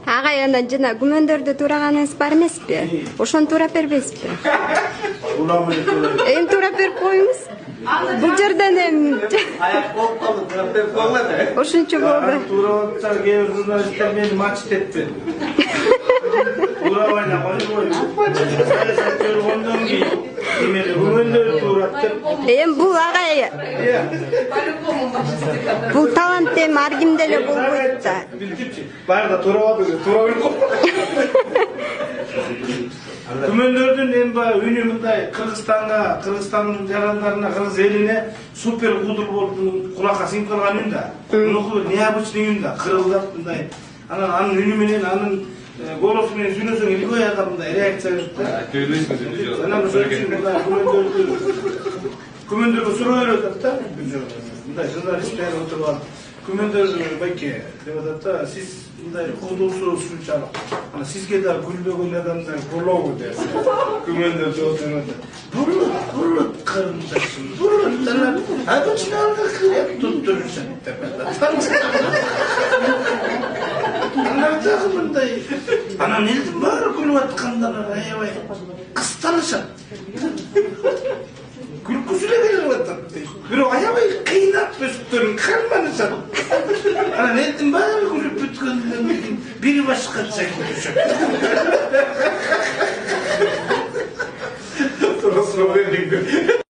Агай анан жана күмөндөрдү тураганыңыз бар эмеспи? Ошону туурап бербейсизби? Эми туурап берип коюңуз. Бул жерден эми Аяк болуп калды, туурап берип койгула. ошончо болду. Туурап атса кээ бир журналисттер мени мачит этпи. Туурап айна койбойм. Саясат көргөндөн кийин эмне күмөндөр туурап деп. Эми бул агай бул талант эми ар кимде эле болбойт да. Билдипчи. Баягы туурап атты, туурап берип Күмөндөрдүн эми баягы үнү мындай Кыргызстандын жарандарына, кыргыз элине супер кудур болуп кулакка сиңип калган үн да. Мунуку необычный үн да, кырылдап мындай. Анын үнү менен, анын голосу менен сүйлөсөң илгой ага мындай реакция берет да. Анан ошол үчүн мындай күмөндөргө суроо берип атат да. Мындай журналисттер отуруп алып. Күмөндөр байке деп атат да, сиз мындай кудурсуз ушунчалык. Ана сизге да күлбөгөн адамдар болобу деп. Күмөндөр жооп берет. Бурут карындашым, бурут анан обычно кырып туттурушат деп атат. Анан дагы мындай. Анан элдин баары күлүп аткандан аябай кыстанышат. Күлкүсү эле берип атат. Бирок аябай кыйнап өстөрүн карманышат. Анан элдин баары күлүп бүткөндөн кийин бири башкача күлүшөт. Суроо бердиң.